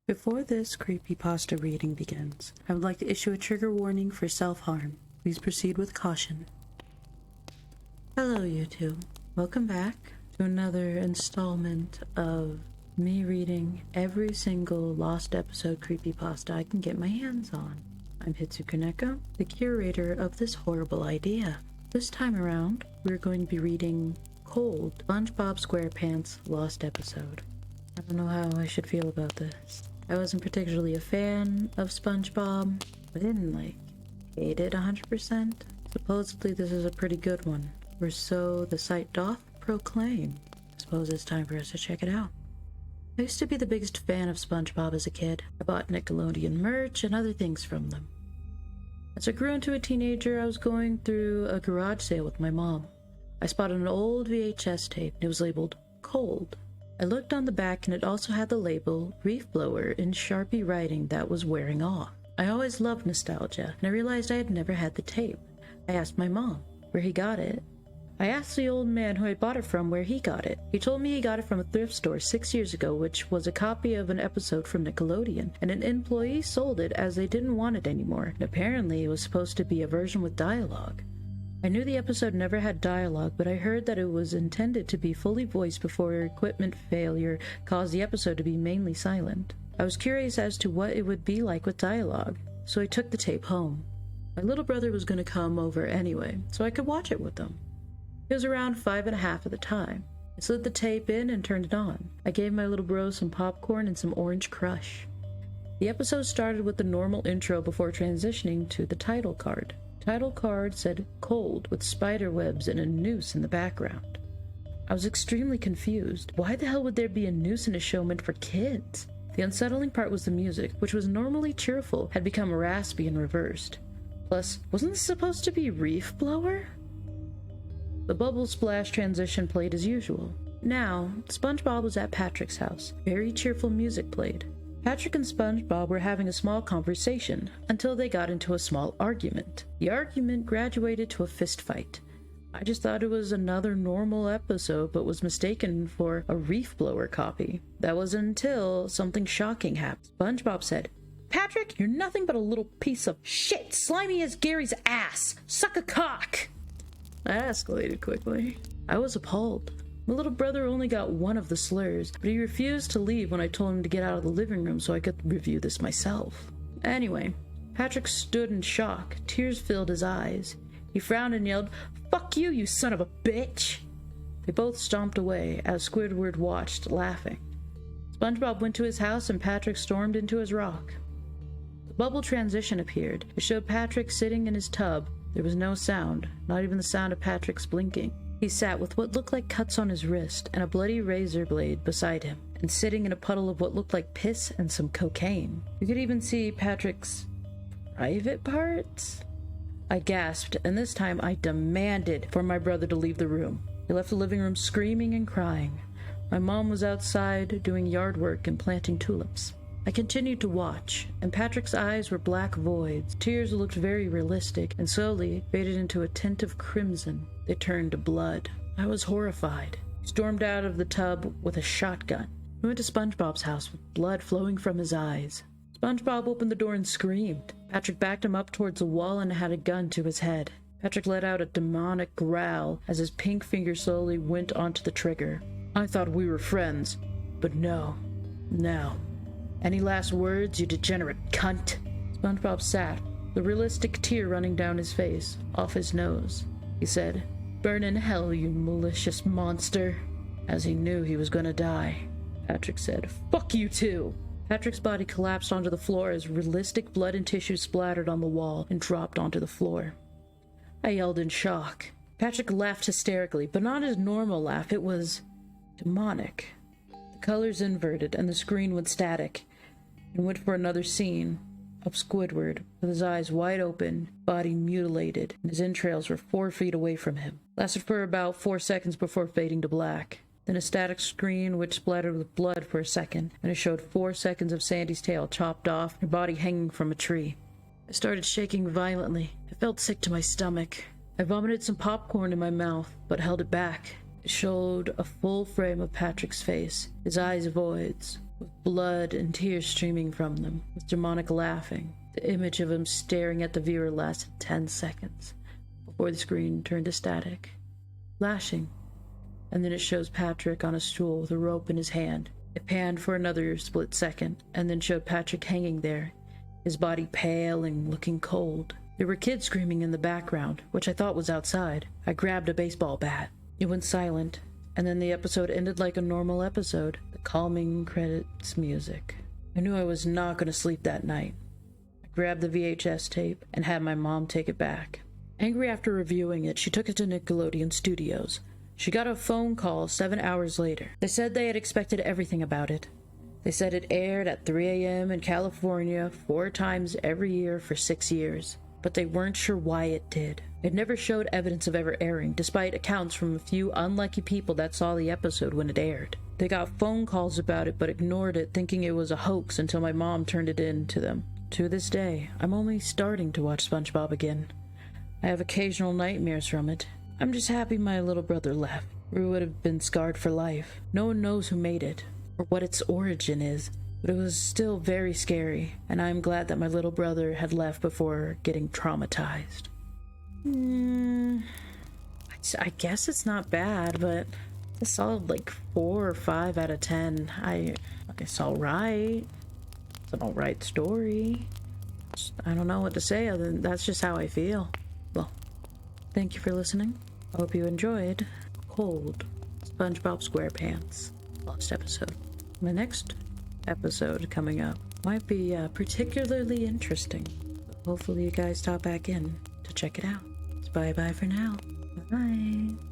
Before this creepypasta reading begins, I would like to issue a trigger warning for self-harm. Please proceed with caution. Hello, YouTube. Welcome back to another installment of me reading every single lost episode creepypasta I can get my hands on. I'm Neko, the curator of this horrible idea. This time around, we're going to be reading Cold, SpongeBob SquarePants Lost Episode. I don't know how I should feel about this. I wasn't particularly a fan of SpongeBob. I didn't, hate it 100%. Supposedly this is a pretty good one, or so the site doth proclaim. I suppose it's time for us to check it out. I used to be the biggest fan of SpongeBob as a kid. I bought Nickelodeon merch and other things from them. As I grew into a teenager, I was going through a garage sale with my mom. I spotted an old VHS tape and it was labeled Cold. I looked on the back and it also had the label Reef Blower in Sharpie writing that was wearing off. I always loved nostalgia and I realized I had never had the tape. I asked my mom where he got it. I asked the old man who I bought it from where he got it. He told me he got it from a thrift store 6 years ago, which was a copy of an episode from Nickelodeon, and an employee sold it as they didn't want it anymore, and apparently it was supposed to be a version with dialogue. I knew the episode never had dialogue, but I heard that it was intended to be fully voiced before equipment failure caused the episode to be mainly silent. I was curious as to what it would be like with dialogue, so I took the tape home. My little brother was going to come over anyway, so I could watch it with them. He was around 5 1/2 at the time. I slid the tape in and turned it on. I gave my little bro some popcorn and some Orange Crush. The episode started with the normal intro before transitioning to the title card. Title card said Cold with spider webs and a noose in the background. I was extremely confused. Why the hell would there be a noose in a show meant for kids? The unsettling part was the music, which was normally cheerful, had become raspy and reversed. Plus, wasn't this supposed to be Reef Blower? The bubble splash transition played as usual. Now, SpongeBob was at Patrick's house. Very cheerful music played. Patrick and SpongeBob were having a small conversation until they got into a small argument. The argument graduated to a fist fight. I just thought it was another normal episode but was mistaken for a Reef Blower copy. That was until something shocking happened. SpongeBob said, "Patrick, you're nothing but a little piece of shit, slimy as Gary's ass. Suck a cock." That escalated quickly. I was appalled. My little brother only got one of the slurs, but he refused to leave when I told him to get out of the living room so I could review this myself. Anyway, Patrick stood in shock. Tears filled his eyes. He frowned and yelled, "Fuck you, you son of a bitch!" They both stomped away as Squidward watched, laughing. SpongeBob went to his house and Patrick stormed into his rock. The bubble transition appeared. It showed Patrick sitting in his tub. There was no sound, not even the sound of Patrick's blinking. He sat with what looked like cuts on his wrist and a bloody razor blade beside him, and sitting in a puddle of what looked like piss and some cocaine. You could even see Patrick's private parts. I gasped, and this time I demanded for my brother to leave the room. He left the living room screaming and crying. My mom was outside doing yard work and planting tulips. I continued to watch, and Patrick's eyes were black voids. Tears looked very realistic, and slowly faded into a tint of crimson. They turned to blood. I was horrified. He stormed out of the tub with a shotgun. We went to SpongeBob's house with blood flowing from his eyes. SpongeBob opened the door and screamed. Patrick backed him up towards the wall and had a gun to his head. Patrick let out a demonic growl as his pink finger slowly went onto the trigger. I thought we were friends, but no. Any last words, you degenerate cunt? SpongeBob sat, the realistic tear running down his face, off his nose. He said, "Burn in hell, you malicious monster," as he knew he was gonna die. Patrick said, "Fuck you too." Patrick's body collapsed onto the floor as realistic blood and tissue splattered on the wall and dropped onto the floor. I yelled in shock. Patrick laughed hysterically, but not his normal laugh. It was demonic. The colors inverted and the screen went static, and went for another scene of Squidward with his eyes wide open, body mutilated, and his entrails were 4 feet away from him. Lasted for about 4 seconds before fading to black. Then a static screen which splattered with blood for a second, and it showed 4 seconds of Sandy's tail chopped off, her body hanging from a tree. I started shaking violently. I felt sick to my stomach. I vomited some popcorn in my mouth, but held it back. It showed a full frame of Patrick's face, his eyes voids. with blood and tears streaming from them, with demonic laughing. The image of him staring at the viewer lasted 10 seconds before the screen turned to static, flashing, and then it shows Patrick on a stool with a rope in his hand. It panned for another split second, and then showed Patrick hanging there, his body pale and looking cold. There were kids screaming in the background, which I thought was outside. I grabbed a baseball bat. It went silent, and then the episode ended like a normal episode, the calming credits music. I knew I was not going to sleep that night. I grabbed the VHS tape and had my mom take it back. Angry after reviewing it, she took it to Nickelodeon Studios. She got a phone call 7 hours later. They said they had expected everything about it. They said it aired at 3 a.m. in California 4 times every year for 6 years, but they weren't sure why it did. It never showed evidence of ever airing, despite accounts from a few unlucky people that saw the episode when it aired. They got phone calls about it but ignored it, thinking it was a hoax until my mom turned it in to them. To this day, I'm only starting to watch SpongeBob again. I have occasional nightmares from it. I'm just happy my little brother left, or he would have been scarred for life. No one knows who made it, or what its origin is, but it was still very scary, and I'm glad that my little brother had left before getting traumatized. I guess it's not bad, but it's a solid like 4 or 5 out of 10. It's alright. It's an alright story. I don't know what to say other than that's just how I feel. Well, thank you for listening. I hope you enjoyed Cold SpongeBob SquarePants last episode. The next episode coming up might be particularly interesting. Hopefully you guys stop back in to check it out. Bye-bye for now. Bye.